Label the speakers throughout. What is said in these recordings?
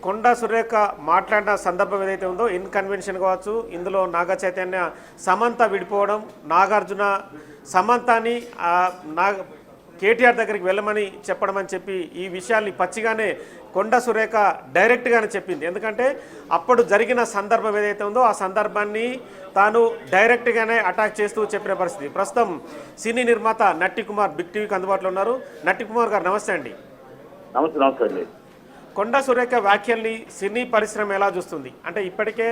Speaker 1: కొండా సురేఖ మాట్లాడిన సందర్భం ఏదైతే ఉందో ఇన్కన్వెన్షన్ కావచ్చు, ఇందులో నాగ చైతన్య సమంత విడిపోవడం, నాగార్జున సమంతని కేటీఆర్ దగ్గరికి వెళ్ళమని చెప్పడం అని చెప్పి ఈ విషయాల్ని పచ్చిగానే కొండా సురేఖ డైరెక్ట్గానే చెప్పింది. ఎందుకంటే అప్పుడు జరిగిన సందర్భం ఏదైతే ఉందో ఆ సందర్భాన్ని తాను డైరెక్ట్గానే అటాక్ చేస్తూ చెప్పిన పరిస్థితి. ప్రస్తుతం సినీ నిర్మాత నట్టి కుమార్ బిగ్ టీవీకి అందుబాటులో ఉన్నారు. నట్టి కుమార్ గారు నమస్తే అండి.
Speaker 2: నమస్తే అండి.
Speaker 1: కొండా సురేఖ వ్యాఖ్యల్ని సినీ పరిశ్రమ ఎలా చూస్తుంది? అంటే ఇప్పటికే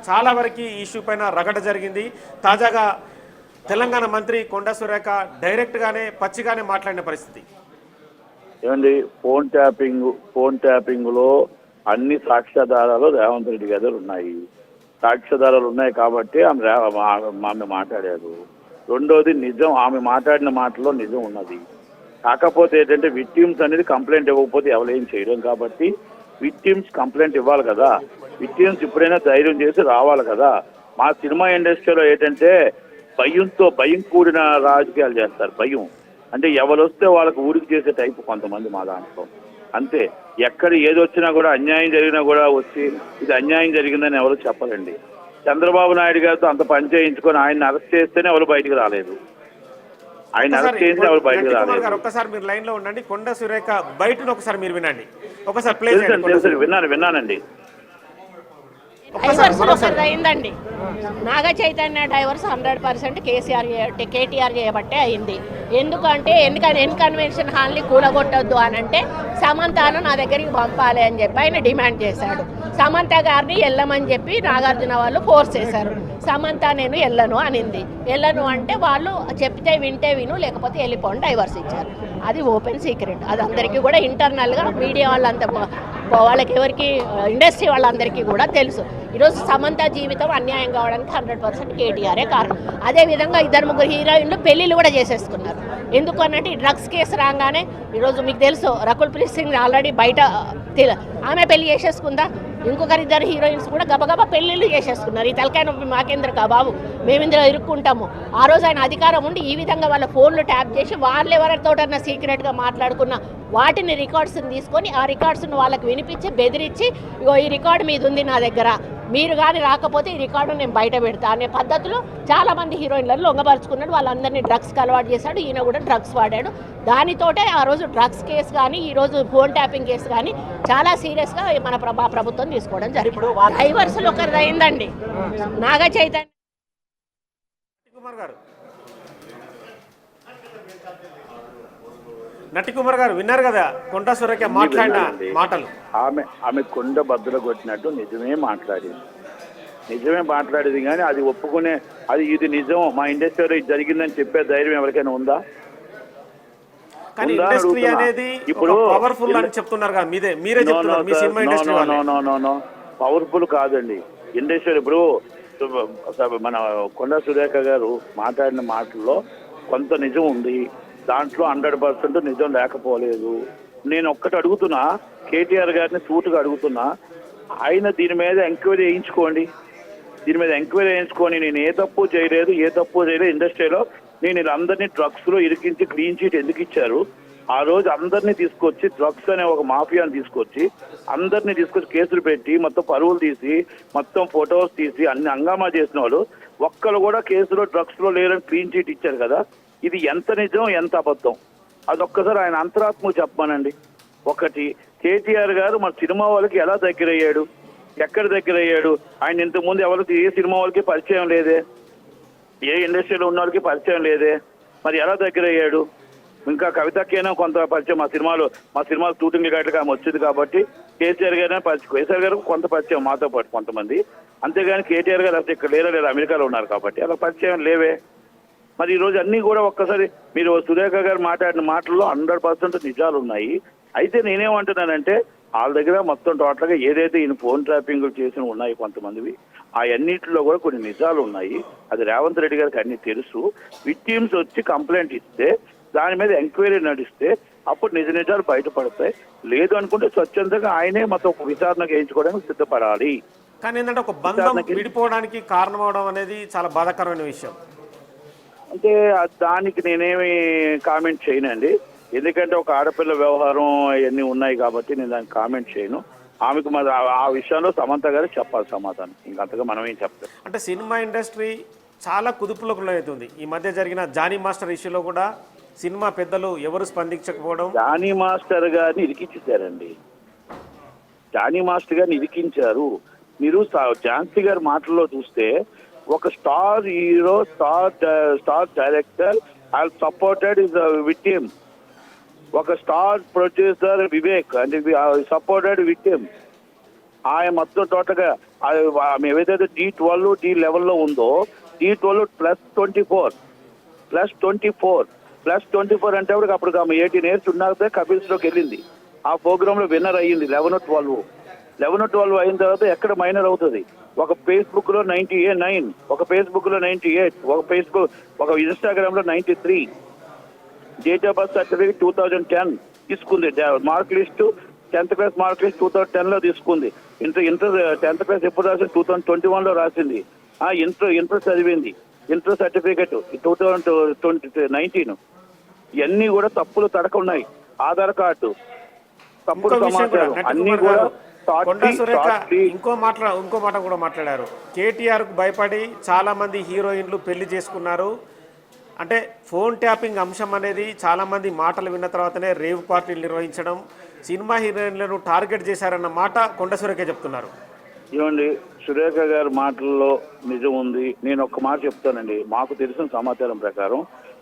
Speaker 1: చాలా వరకు ఈ ఇష్యూ పైన రగడ జరిగింది. తాజాగా తెలంగాణ మంత్రి కొండా సురేఖ డైరెక్ట్గానే పచ్చిగానే మాట్లాడిన పరిస్థితి.
Speaker 2: ఏమండి, ఫోన్ ట్యాపింగ్లో అన్ని సాక్ష్యాధారాలు రేవంత్ రెడ్డి గారు ఉన్నాయి. సాక్ష్యాధారాలు ఉన్నాయి కాబట్టి ఆమె మాట్లాడారు. రెండోది నిజం, ఆమె మాట్లాడిన మాటలో నిజం ఉన్నది. కాకపోతే ఏంటంటే విక్టిమ్స్ అనేది కంప్లైంట్ ఇవ్వకపోతే ఎవరేం చేయడం కాబట్టి విక్టిమ్స్ కంప్లైంట్ ఇవ్వాలి కదా. విక్టిమ్స్ ఇప్పుడైనా ధైర్యం చేసి రావాలి కదా. మా సినిమా ఇండస్ట్రీలో ఏంటంటే భయం కూడిన రాజకీయాలు చేస్తారు. భయం అంటే ఎవరు వస్తే వాళ్ళకి ఊరికి చేసే టైపు కొంతమంది మా దాంట్లో. అంతే, ఎక్కడ ఏది వచ్చినా కూడా అన్యాయం జరిగినా కూడా వచ్చి ఇది అన్యాయం జరిగిందని ఎవరు చెప్పరండి. చంద్రబాబు నాయుడు గారితో అంత పని చేయించుకొని ఆయన్ని అరెస్ట్ చేస్తేనే ఎవరు బయటికి రాలేదు. ఆయన అరెస్ట్ చేసి ఎవరు బయటకు రాలేదు.
Speaker 1: ఒకసారి మీరు లైన్ లో ఉండండి. కొండా సురేఖ బయటను ఒకసారి మీరు వినండి. ఒకసారి
Speaker 2: విన్నానండి.
Speaker 3: అయిందండి నాగ చైతన్య డైవర్స్ 100% కేటీఆర్ చేయబట్టే అయింది. ఎందుకంటే ఎన్కన్వెన్షన్ హాల్ని కూలగొట్టద్దు అని అంటే సమంతను నా దగ్గరికి పంపాలి అని చెప్పి ఆయన డిమాండ్ చేశాడు. సమంత గారిని వెళ్ళమని చెప్పి నాగార్జున వాళ్ళు ఫోర్స్ చేశారు. సమంత నేను వెళ్ళను అనింది. వెళ్ళను అంటే వాళ్ళు చెప్తే వింటే విను, లేకపోతే వెళ్ళిపోండి డైవర్స్ ఇచ్చారు. అది ఓపెన్ సీక్రెట్. అది అందరికీ కూడా ఇంటర్నల్గా మీడియా వాళ్ళంతా వాళ్ళకి ఎవరికి ఇండస్ట్రీ వాళ్ళందరికీ కూడా తెలుసు. ఈరోజు సమంత జీవితం అన్యాయం కావడానికి 100% కేటీఆరే కారణం. అదేవిధంగా 2-3 హీరోయిన్లు పెళ్ళిళ్ళు కూడా చేసేసుకున్నారు. ఎందుకు అన్నట్టు ఈ డ్రగ్స్ కేసు రాగానే ఈరోజు మీకు తెలుసు రకుల్ ప్రీత్ సింగ్ ఆల్రెడీ బయట ఆమె పెళ్లి చేసేసుకుందా. ఇంకొకరు 2 హీరోయిన్స్ కూడా గబగబా పెళ్ళిళ్ళు చేసేసుకున్నారు. ఈ తలకాయ నొప్పి మాకేంద్ర బాబు, మేము ఇందులో ఇరుక్కుంటాము. ఆ రోజు ఆయన అధికారం ఉండి ఈ విధంగా వాళ్ళ ఫోన్లు ట్యాప్ చేసి వాళ్ళు ఎవరితోటన్నా సీక్రెట్గా మాట్లాడుకున్న వాటిని రికార్డ్స్ని తీసుకొని ఆ రికార్డ్స్ను వాళ్ళకి వినిపించి బెదిరించి, ఇగో ఈ రికార్డు మీద ఉంది నా దగ్గర, మీరు కానీ రాకపోతే ఈ రికార్డు నేను బయట పెడతా అనే పద్ధతిలో చాలామంది హీరోయిన్లను లొంగపరుచుకున్నాడు. వాళ్ళందరినీ డ్రగ్స్కి అలవాటు చేశాడు. ఈయన కూడా డ్రగ్స్ వాడాడు. దానితోటే ఆ రోజు డ్రగ్స్ కేసు కానీ ఈరోజు ఫోన్ ట్యాపింగ్ కేసు కానీ చాలా సీరియస్గా మన ప్రభుత్వం తీసుకోవడం జరిగింది. డైవర్సులు ఒకరిది అయిందండి నాగ చైతన్య.
Speaker 1: నట్టి కుమార్ గారు విన్నారు కదా కొండా సురేఖ మాట్లాడిన మాటలు.
Speaker 2: ఆమె కొండ బద్దలు కొట్టినట్టు నిజమే మాట్లాడేది కానీ అది ఒప్పుకునే ఇది నిజం మా ఇండస్ట్రీలో ఇది జరిగిందని చెప్పే ధైర్యం ఎవరికైనా ఉందా?
Speaker 1: కానీ ఇండస్ట్రీ అనేది ఇప్పుడు పవర్ఫుల్ అని చెప్తున్నారు కదా, మీరే చెప్తున్నారు మీ సినిమా ఇండస్ట్రీ.
Speaker 2: నో పవర్ఫుల్ కాదండి ఇండస్ట్రీ. ఇప్పుడు మన కొండా సురేఖ గారు మాట్లాడిన మాటల్లో కొంత నిజం ఉంది, దాంట్లో 100% నిజం లేకపోలేదు. నేను ఒక్కటి అడుగుతున్నా, కేటీఆర్ గారిని సూటుగా అడుగుతున్నా, ఆయన దీని మీద ఎంక్వైరీ చేయించుకోండి. నేను ఏ తప్పు చేయలేదు ఇండస్ట్రీలో. నేను వీళ్ళందరినీ డ్రగ్స్లో ఇరికించి క్లీన్ చీట్ ఎందుకు ఇచ్చారు? ఆ రోజు అందరినీ తీసుకొచ్చి డ్రగ్స్ అనే ఒక మాఫియాని తీసుకొచ్చి కేసులు పెట్టి మొత్తం పరువులు తీసి మొత్తం ఫొటోస్ తీసి అన్ని హంగామా చేసిన వాళ్ళు ఒక్కరు కూడా కేసులో డ్రగ్స్లో లేరని క్లీన్ చీట్ ఇచ్చారు కదా. ఇది ఎంత నిజం ఎంత అబద్ధం అదొక్కసారి ఆయన అంతరాత్మకు చెప్పమానండి. ఒకటి, కేటీఆర్ గారు మన సినిమా వాళ్ళకి ఎలా దగ్గరయ్యాడు, ఎక్కడ దగ్గరయ్యాడు? ఆయన ఇంతకుముందు ఎవరికి ఏ సినిమా వాళ్ళకి పరిచయం లేదే, ఏ ఇండస్ట్రీలో ఉన్న వాళ్ళకి పరిచయం లేదే, మరి ఎలా దగ్గరయ్యాడు? ఇంకా కవితకైనా కొంత పరిచయం మా సినిమాలు షూటింగ్ గట్లకి ఆమె వచ్చింది కాబట్టి కేసీఆర్ గారు కొంత పరిచయం మాతో పాటు కొంతమంది. అంతేగాని కేటీఆర్ గారు అసలు ఇక్కడ లేరు అమెరికాలో ఉన్నారు కాబట్టి అలా పరిచయం లేవే. మరి ఈరోజు అన్నీ కూడా ఒక్కసారి మీరు సురేఖ గారు మాట్లాడిన మాటల్లో 100% నిజాలు ఉన్నాయి. అయితే నేనేమంటున్నానంటే వాళ్ళ దగ్గర మొత్తం టోటల్గా ఏదైతే ఈయన ఫోన్ ట్రాపింగ్ చేసిన ఉన్నాయి కొంతమందివి, ఆ అన్నింటిలో కూడా కొన్ని నిజాలు ఉన్నాయి. అది రేవంత్ రెడ్డి గారికి అన్ని తెలుసు. విక్టిమ్స్ వచ్చి కంప్లైంట్ ఇస్తే దాని మీద ఎంక్వైరీ నడిస్తే అప్పుడు నిజాలు బయటపడతాయి. లేదు అనుకుంటే స్వచ్ఛందంగా ఆయనే మొత్తం విచారణ చేయించుకోవడానికి సిద్ధపడాలి.
Speaker 1: కానీ ఏంటంటే ఒక బంధం విడిపోవడానికి కారణం అవడం అనేది చాలా బాధాకరమైన విషయం.
Speaker 2: అంటే దానికి నేనేమి కామెంట్ చేయనండి. ఎందుకంటే ఒక ఆడపిల్ల వ్యవహారం అవన్నీ ఉన్నాయి కాబట్టి నేను దానికి కామెంట్ చేయను. ఆమెకు మరి ఆ విషయంలో సమంత గారు చెప్పాలి సమాధానం. ఇంకంతగా మనం ఏం చెప్తాం.
Speaker 1: అంటే సినిమా ఇండస్ట్రీ చాలా కుదుపులకు లోనవుతుంది. ఈ మధ్య జరిగిన జానీ మాస్టర్ ఇష్యూలో కూడా సినిమా పెద్దలు ఎవరు స్పందించకపోవడం.
Speaker 2: జానీ మాస్టర్ గారిని ఇరికించారండి. జానీ మాస్టర్ గారిని ఇరికించారు. మీరు ఝాన్సీ గారి మాటల్లో చూస్తే ఒక star hero, star director I supported is with him. ఒక స్టార్ ప్రొడ్యూసర్ వివేక్ అంటే సపోర్టెడ్ విత్ హిమ్. ఆయన మొత్తం టోటల్గా ఏదైతే D12 D11లో ఉందో D12 +24 అంటే అప్పుడు ఆమె 18 years ఉన్నాక కపిల్స్లోకి వెళ్ళింది. ఆ ప్రోగ్రాంలో విన్నర్ అయ్యింది 11-12 అయిన తర్వాత ఎక్కడ మైనర్ అవుతుంది. ఒక ఫేస్బుక్ లో 99, ఒక ఫేస్బుక్ లో 98, ఒక ఇన్స్టాగ్రామ్ లో 93. డేట్ ఆఫ్ బర్త్ సర్టిఫికేట్ 2010 తీసుకుంది. Mark list 10th class mark list 2010లో తీసుకుంది. ఇంటర్ 10th క్లాస్ ఎప్పుడు రాసింది? 2021లో రాసింది. ఇంటర్ చదివింది. Inter certificate 2019. ఇవన్నీ కూడా తప్పులు తడక ఉన్నాయి. ఆధార్ కార్డు తప్పుడు సమాచారం అన్ని కూడా.
Speaker 1: కొండా సురేఖ ఇంకో మాట కూడా మాట్లాడారు. కేటీఆర్కు భయపడి చాలా మంది హీరోయిన్లు పెళ్లి చేసుకున్నారు. అంటే ఫోన్ ట్యాపింగ్ అంశం అనేది చాలా మంది మాటలు విన్న తర్వాతనే రేవ్ పార్టీలు నిర్వహించడం, సినిమా హీరోయిన్లను టార్గెట్ చేశారన్న మాట కొండా సురేఖ చెప్తున్నారు.
Speaker 2: ఏమండి, సురేఖ గారి మాటల్లో నిజం ఉంది. నేను ఒక్క మాట చెప్తానండి. మాకు తెలిసిన సమాచారం ప్రకారం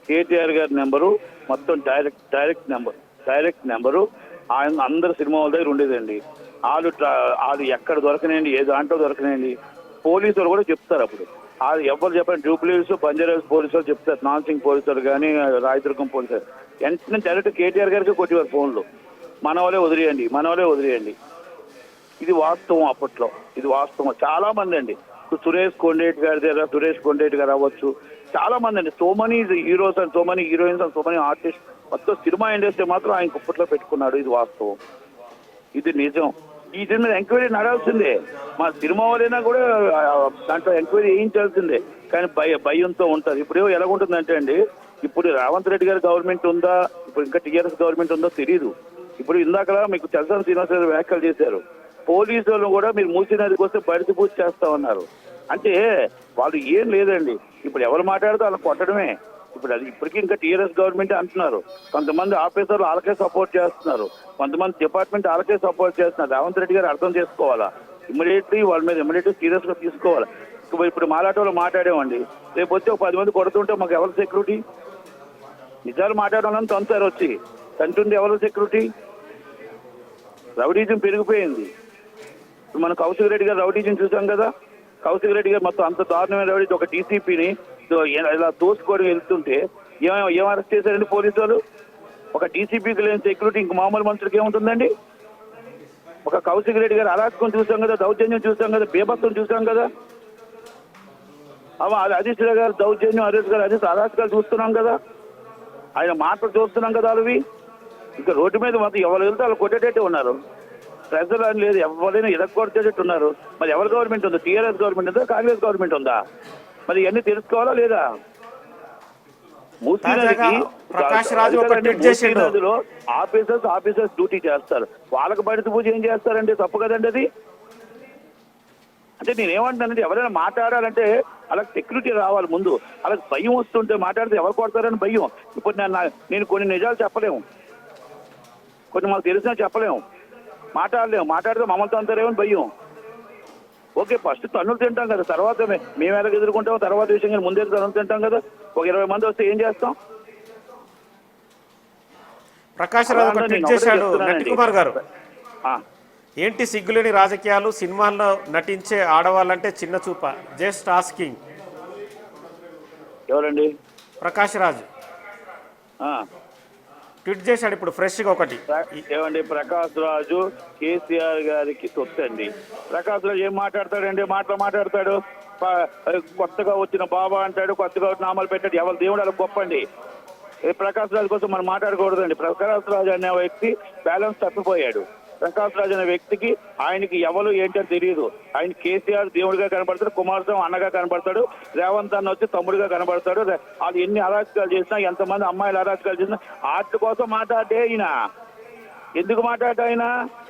Speaker 2: కేటీఆర్ గారి నెంబరు మొత్తం డైరెక్ట్ నెంబరు ఆయన అందరు సినిమా వాళ్ళ దగ్గర ఉండేదండి. వాళ్ళు ఎక్కడ దొరకనండి, ఏ దాంట్లో దొరకనండి. పోలీసులు కూడా చెప్తారు. అప్పుడు వాళ్ళు ఎవరు చెప్పండి, జూబ్లీస్ బంజారాస్ పోలీసులు చెప్తారు, నాన్సింగ్ పోలీసులు కానీ రాయదుర్గం పోలీసులు వెంటనే డైరెక్ట్ కేటీఆర్ గారికి కొట్టేవారు ఫోన్లు. మన వాళ్ళే వదిలేయండి. ఇది వాస్తవం. అప్పట్లో ఇది వాస్తవం. చాలా మంది అండి, సురేష్ కొండేటి గారు అవ్వచ్చు, చాలా మంది అండి, so money heroes and so money heroines and so money artist. మొత్తం సినిమా ఇండస్ట్రీ మాత్రం ఆయన కుప్పట్లో పెట్టుకున్నాడు. ఇది వాస్తవం, ఇది నిజం. ఈ దీని మీద ఎంక్వైరీ నడాల్సిందే. మా సినిమా వాళ్ళైనా కూడా దాంట్లో ఎంక్వైరీ వేయించాల్సిందే. కానీ భయంతో ఉంటుంది. ఇప్పుడు ఎలాగుంటుందంటే అండి, ఇప్పుడు రేవంత్ రెడ్డి గారి గవర్నమెంట్ ఉందా, ఇప్పుడు ఇంకా టీఆర్ఎస్ గవర్నమెంట్ ఉందో తెలియదు. ఇప్పుడు ఇందాక మీకు చల్సాని శ్రీనివాస్ గారు వ్యాఖ్యలు చేశారు. పోలీసులు కూడా మీరు మూసీ నదికి వస్తే బడిసి పూజ చేస్తామన్నారు. అంటే వాళ్ళు ఏం లేదండి. ఇప్పుడు ఎవరు మాట్లాడితే వాళ్ళని కొట్టడమే. ఇప్పుడు అది ఇప్పటికీ ఇంకా టీఆర్ఎస్ గవర్నమెంట్ అంటున్నారు. కొంతమంది ఆఫీసర్లు వాళ్ళకే సపోర్ట్ చేస్తున్నారు, కొంతమంది డిపార్ట్మెంట్ వాళ్ళకే సపోర్ట్ చేస్తున్నారు. రేవంత్ రెడ్డి గారు అర్థం చేసుకోవాలా. ఇమ్మీడియట్లీ వాళ్ళ మీద సీరియస్ గా తీసుకోవాలి. ఇప్పుడు మాట్లాడేవాళ్ళు మాట్లాడేవండి, రేపు వచ్చి ఒక 10 మంది కొడుతుంటే మాకు ఎవరు సెక్యూరిటీ? నిజాలు మాట్లాడాలని తంతారు వచ్చి, తంటుంది ఎవరు సెక్యూరిటీ? రౌడీజం పెరిగిపోయింది. ఇప్పుడు మనం కౌశిక్ రెడ్డి గారు రౌడీజం చూసాం కదా. కౌశిక్ రెడ్డి గారు మొత్తం అంత దారుణమైన రౌడీ, ఒక డీసీపీని ఇలా తోసుకోవడం వెళ్తుంటే ఏం అరెస్ట్ చేశారండి పోలీసు వాళ్ళు? ఒక డీసీపీకి లేని సెక్యూరిటీ ఇంక మామూలు మనుషులకి ఏముంటుందండి? ఒక కౌశిక్ రెడ్డి గారు అరాచకం చూసాం కదా, దౌర్జన్యం చూసాం కదా, బీభత్సం చూసాం కదా. హరీష్ గారు దౌర్జన్యం, హరీష్ గారు అరాచకాలు చూస్తున్నాం కదా. ఆయన మాటలు చూస్తున్నాం కదా. అవి ఇంకా రోడ్డు మీద మాత్రం ఎవరు వెళ్తే వాళ్ళు కొట్టేటట్టే ఉన్నారు. ప్రజలు అని లేదు, ఎవరైనా ఎదగొట్టేటట్టు ఉన్నారు. మరి ఎవరి గవర్నమెంట్ ఉందో? టీఆర్ఎస్ గవర్నమెంట్ ఉందా, కాంగ్రెస్ గవర్నమెంట్ ఉందా? మరి ఇవన్నీ తెలుసుకోవాలా లేదా? మూసీ నదిలో ఆఫీసర్స్ డ్యూటీ చేస్తారు. వాళ్ళకి బయట పూజ ఏం చేస్తారండి? తప్పు కదండి అది. అంటే నేనేమంటానంటే, ఎవరైనా మాట్లాడాలంటే అలాగే సెక్యూరిటీ రావాలి ముందు. అలాగే భయం వస్తుంటే మాట్లాడితే ఎవరు కొడతారని భయం. ఇప్పుడు నేను కొన్ని నిజాలు చెప్పలేము, కొన్ని మాకు తెలిసినా చెప్పలేము, మాట్లాడలేము. మాట్లాడితే మమ్మల్ని అంటారేమని భయం. ఓకే, ఫస్ట్ తన్నులు తింటాం కదా, తర్వాత మేము ఎలా ఎదుర్కొంటామో తర్వాత విషయం. కానీ ముందే తన్నులు తింటాం కదా. ఒక 20 మంది వస్తే ఏం చేస్తాం?
Speaker 1: ప్రకాష్ రాజు చేశాడు కుమార్ గారు. ఏంటి సిగ్గులేని రాజకీయాలు, సినిమాల్లో నటించే ఆడవాళ్ళంటే చిన్న చూప? Just asking.
Speaker 2: ఎవరండి?
Speaker 1: ప్రకాష్ రాజు ట్వీట్ చేశాడు ఇప్పుడు ఫ్రెష్గా ఒకటి.
Speaker 2: ఏమండి, ప్రకాష్ రాజు కేసీఆర్ గారికి తొత్తండి. ప్రకాష్ రాజు ఏం మాట్లాడతాడండి? మాట్లాడతాడు. కొత్తగా వచ్చిన బాబా అంటాడు, కొత్తగా వచ్చిన నామాలు పెట్టాడు. ఎవరు దేవుడు అలా గొప్పండి. ప్రకాష్ రాజు కోసం మనం మాట్లాడకూడదండి. ప్రకాష్ రాజు అనే వ్యక్తి బ్యాలెన్స్ తప్పిపోయాడు. ప్రకాష్ రాజు అనే వ్యక్తికి ఆయనకి ఎవరు ఏంటో తెలియదు. ఆయన కేసీఆర్ దేవుడిగా కనబడతాడు, కుమారస్వామి అన్నగా కనబడతాడు, రేవంత్ అన్న వచ్చి తమ్ముడిగా కనబడతాడు. వాళ్ళు ఎన్ని అరాచకాలు చేసినా, ఎంతమంది అమ్మాయిలు అరాచకాలు చేసినా వాటి కోసం మాట్లాడే ఈయన. ఎందుకు మాట్లాడాయన?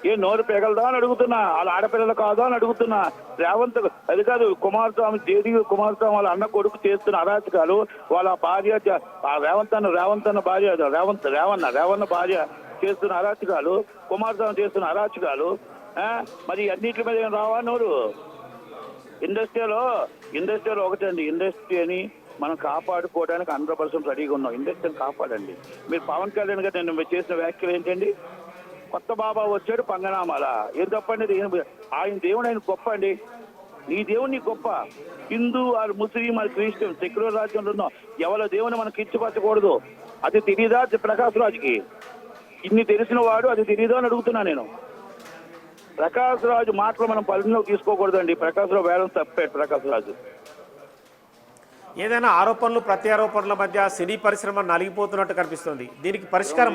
Speaker 2: ఏ నోరు పెగలదా అని అడుగుతున్నా, వాళ్ళ ఆడపిల్లలు కాదా అని అడుగుతున్నా. రేవంత్ అది కాదు, కుమారస్వామి జేడీ కుమారస్వామి వాళ్ళ అన్న కొడుకు చేస్తున్న అరాచకాలు, వాళ్ళ భార్య ఆ రేవంత్ అన్న భార్య రేవన్న భార్య చేస్తున్న అరాచకాలు, కుమారస్వామి చేస్తున్న అరాచకాలు, మరి అన్నిటి మీద ఏం రావా నోరు? ఇండస్ట్రీలో ఒకటండి, ఇండస్ట్రీని మనం కాపాడుకోవడానికి 100% రెడీగా ఉన్నాం. ఇండస్ట్రీని కాపాడండి. మీరు పవన్ కళ్యాణ్ గారు నేను చేసిన వ్యాఖ్యలు ఏంటండి? కొత్త బాబా వచ్చాడు పంగనామాల, ఏం తప్పండి? ఆయన దేవుడు ఆయన గొప్ప అండి. నీ దేవుడు నీ గొప్ప. హిందూ ఆరు ముస్లిం ఆరు క్రిస్టియన్ సెక్యులర్ రాజ్యంలో ఉన్నాం. ఎవరి దేవుని మనం కిచ్చిపచ్చకూడదు. అది తెలీదా ప్రకాష్ రాజుకి? ఇన్ని తెలిసిన వాడు అది తెలీదా అని అడుగుతున్నా నేను. ప్రకాష్ రాజు మాటలు మనం పరిగణలోకి తీసుకోకూడదండి. ప్రకాష్ రావు వేలం తప్పాడు ప్రకాష్ రాజు.
Speaker 1: ఏదైనా ఆరోపణలు ప్రత్యారోపణల మధ్య సినీ పరిశ్రమ నలిగిపోతున్నట్టు కనిపిస్తుంది. దీనికి పరిష్కారం